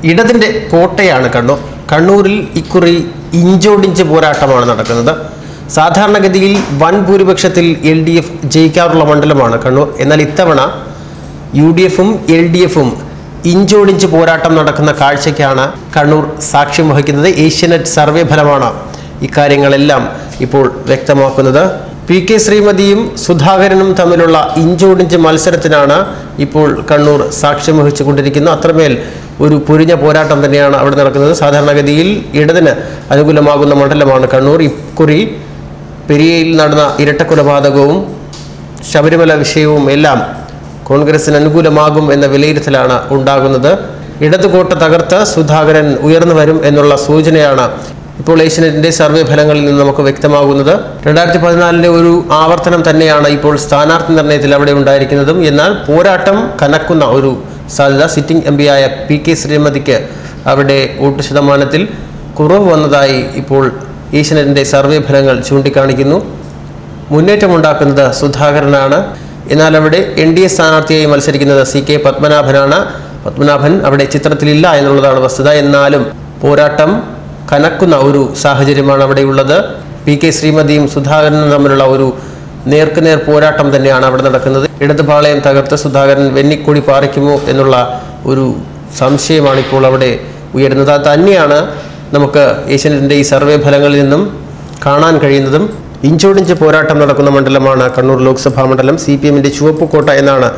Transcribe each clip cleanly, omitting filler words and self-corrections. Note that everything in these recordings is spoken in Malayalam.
ഇടതിന്റെ കോട്ടയാണ് കണ്ണൂർ. കണ്ണൂരിൽ ഇക്കുറി ഇഞ്ചോടിഞ്ച് പോരാട്ടമാണ് നടക്കുന്നത്. സാധാരണഗതിയിൽ വൻ ഭൂരിപക്ഷത്തിൽ LDF ജയിക്കാറുള്ള മണ്ഡലമാണ് കണ്ണൂർ. എന്നാൽ ഇത്തവണ UDFും LDFും ഇഞ്ചോടിഞ്ച് പോരാട്ടം നടക്കുന്ന കാഴ്ചയ്ക്കാണ് കണ്ണൂർ സാക്ഷ്യം വഹിക്കുന്നത്. ഏഷ്യാനെറ്റ് സർവേ ഫലമാണ് ഇക്കാര്യങ്ങളെല്ലാം ഇപ്പോൾ വ്യക്തമാക്കുന്നത്. PK ശ്രീമതിയും സുധാകരനും തമ്മിലുള്ള ഇഞ്ചോടിഞ്ച് മത്സരത്തിനാണ് ഇപ്പോൾ കണ്ണൂർ സാക്ഷ്യം വഹിച്ചുകൊണ്ടിരിക്കുന്നത്. അത്രമേൽ ഒരു പൊരിഞ്ഞ പോരാട്ടം തന്നെയാണ് അവിടെ നടക്കുന്നത്. സാധാരണഗതിയിൽ ഇടതിന് അനുകൂലമാകുന്ന മണ്ഡലമാണ് കണ്ണൂർ. ഇക്കുറി പെരിയയിൽ നടന്ന ഇരട്ടക്കൊലപാതകവും ശബരിമല വിഷയവും എല്ലാം കോൺഗ്രസിന് അനുകൂലമാകും എന്ന വിലയിരുത്തലാണ് ഉണ്ടാകുന്നത്. ഇടതുകോട്ട തകർത്ത് സുധാകരൻ ഉയർന്നു വരും എന്നുള്ള സൂചനയാണ് ഇപ്പോൾ ഏഷ്യാനെറ്റിന്റെ സർവേ ഫലങ്ങളിൽ നിന്ന് നമുക്ക് വ്യക്തമാകുന്നത്. 2014 ഒരു ആവർത്തനം തന്നെയാണ് ഇപ്പോൾ സ്ഥാനാർത്ഥി നിർണയത്തിൽ അവിടെ ഉണ്ടായിരിക്കുന്നതും. എന്നാൽ പോരാട്ടം കനക്കുന്ന ഒരു സാധ്യത സിറ്റിംഗ് MP ആയ PK ശ്രീമതിക്ക് അവിടെ വോട്ട് ശതമാനത്തിൽ കുറവ് വന്നതായി ഇപ്പോൾ ഏഷ്യാനെറ്റിന്റെ സർവേ ഫലങ്ങൾ ചൂണ്ടിക്കാണിക്കുന്നു. മുന്നേറ്റമുണ്ടാക്കുന്നത് സുധാകരനാണ്. എന്നാൽ അവിടെ NDA സ്ഥാനാർത്ഥിയായി മത്സരിക്കുന്നത് CK പത്മനാഭനാണ്. പത്മനാഭൻ അവിടെ ചിത്രത്തിലില്ല എന്നുള്ളതാണ് വസ്തുത. എന്നാലും പോരാട്ടം കനക്കുന്ന ഒരു സാഹചര്യമാണ് അവിടെയുള്ളത്. PK ശ്രീമതിയും സുധാകരനും തമ്മിലുള്ള ഒരു നേർക്കുനേർ പോരാട്ടം തന്നെയാണ് അവിടെ നടക്കുന്നത്. ഇടതുപാളയം തകർത്ത് സുധാകരൻ വെന്നിക്കൊടി പാറിക്കുമോ എന്നുള്ള ഒരു സംശയമാണ് ഇപ്പോൾ അവിടെ ഉയരുന്നത്. അത് തന്നെയാണ് നമുക്ക് ഏഷ്യാനെറ്റിന്റെ ഈ സർവേ ഫലങ്ങളിൽ നിന്നും കാണാൻ കഴിയുന്നതും. ഇഞ്ചോടിഞ്ച് പോരാട്ടം നടക്കുന്ന മണ്ഡലമാണ് കണ്ണൂർ ലോക്സഭാ മണ്ഡലം. CPMന്റെ ചുവപ്പുകോട്ട എന്നാണ്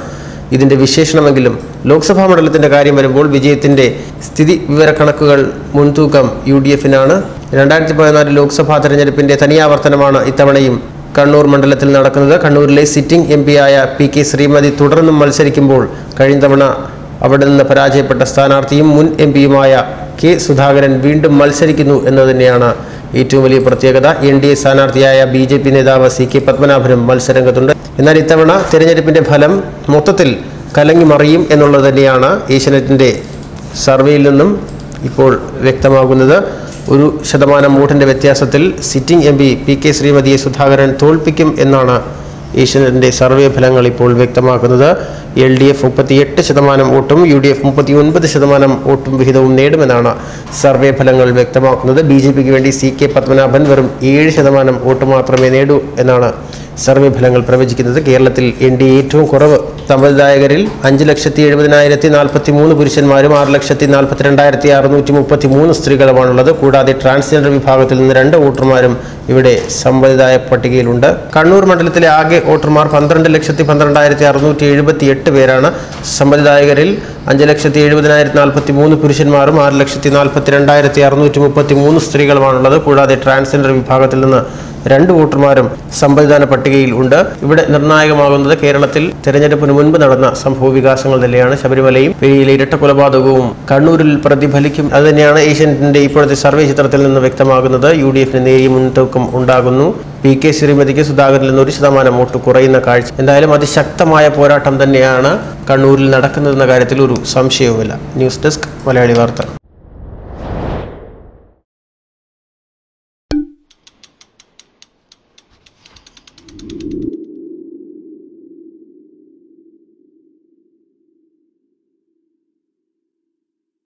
ഇതിന്റെ വിശേഷണമെങ്കിലും ലോക്സഭാ മണ്ഡലത്തിന്റെ കാര്യം വരുമ്പോൾ വിജയത്തിന്റെ സ്ഥിതി വിവരക്കണക്കുകൾ മുൻതൂക്കം UDFനാണ്. 2014 ലോക്സഭാ തെരഞ്ഞെടുപ്പിന്റെ തനിയാവർത്തനമാണ് ഇത്തവണയും കണ്ണൂർ മണ്ഡലത്തിൽ നടക്കുന്നത്. കണ്ണൂരിലെ സിറ്റിംഗ് MP ആയ PK ശ്രീമതി തുടർന്നും മത്സരിക്കുമ്പോൾ കഴിഞ്ഞ തവണ അവിടെ നിന്ന് പരാജയപ്പെട്ട സ്ഥാനാർത്ഥിയും മുൻ MPയുമായ K സുധാകരൻ വീണ്ടും മത്സരിക്കുന്നു എന്നത് തന്നെയാണ് ഏറ്റവും വലിയ പ്രത്യേകത. NDA സ്ഥാനാർത്ഥിയായ BJP നേതാവ് CK പത്മനാഭനും മത്സരരംഗത്തുണ്ട്. എന്നാൽ ഇത്തവണ തിരഞ്ഞെടുപ്പിന്റെ ഫലം മൊത്തത്തിൽ കലങ്ങി മറിയും എന്നുള്ളത് തന്നെയാണ് ഏഷ്യാനെറ്റിന്റെ സർവേയിൽ നിന്നും ഇപ്പോൾ വ്യക്തമാകുന്നത്. 1% വോട്ടിന്റെ വ്യത്യാസത്തിൽ സിറ്റിംഗ് MP PK ശ്രീമതിയെ സുധാകരൻ തോൽപ്പിക്കും എന്നാണ് ഏഷ്യാനെറ്റിന്റെ സർവേ ഫലങ്ങൾ ഇപ്പോൾ വ്യക്തമാക്കുന്നത്. LDF 38% വോട്ടും UDF 39% വോട്ടും വിഹിതവും നേടുമെന്നാണ് സർവേ ഫലങ്ങൾ വ്യക്തമാക്കുന്നത്. BJPക്ക് വേണ്ടി CK പത്മനാഭൻ വെറും 7% വോട്ട് മാത്രമേ നേടൂ എന്നാണ് സർവേ ഫലങ്ങൾ പ്രവചിക്കുന്നത്. കേരളത്തിൽ NDA ഏറ്റവും കുറവ് സമ്മതിദായകരിൽ 5,70,043 പുരുഷന്മാരും 6,42,633 സ്ത്രീകളുമാണുള്ളത്. കൂടാതെ ട്രാൻസ്ജെൻഡർ വിഭാഗത്തിൽ നിന്ന് 2 വോട്ടർമാരും ഇവിടെ സമ്മതിദായ പട്ടികയിലുണ്ട്. കണ്ണൂർ മണ്ഡലത്തിലെ ആകെ വോട്ടർമാർ 12,12,678 പേരാണ്. സമ്മതിദായകരിൽ 5,70,043 പുരുഷന്മാരും 6,42,633 സ്ത്രീകളുമാണുള്ളത്. കൂടാതെ ട്രാൻസ്ജെൻഡർ വിഭാഗത്തിൽ നിന്ന് 2 വോട്ടർമാരും സമ്മതിദാന പട്ടികയിൽ ഉണ്ട്. ഇവിടെ നിർണായകമാകുന്നത് കേരളത്തിൽ തെരഞ്ഞെടുപ്പിന് മുൻപ് നടന്ന സംഭവ വികാസങ്ങൾ തന്നെയാണ്. ശബരിമലയും പെരിയയിലെ ഇരട്ടക്കൊലപാതകവും കണ്ണൂരിൽ പ്രതിഫലിക്കും. അത് തന്നെയാണ് ഏഷ്യാനെറ്റിന്റെ ഇപ്പോഴത്തെ സർവേ ചിത്രത്തിൽ നിന്ന് വ്യക്തമാകുന്നത്. UDFന് നേരിയ മുൻതൂക്കം ഉണ്ടാകുന്നു. PK ശ്രീമതിക്ക് സുധാകരനിൽ നിന്ന് 1% വോട്ട് കുറയുന്ന കാഴ്ച. എന്തായാലും അതിശക്തമായ പോരാട്ടം തന്നെയാണ് കണ്ണൂരിൽ നടക്കുന്നതെന്ന കാര്യത്തിൽ ഒരു സംശയവുമില്ല. ന്യൂസ് ഡെസ്ക് മലയാളി വാർത്ത.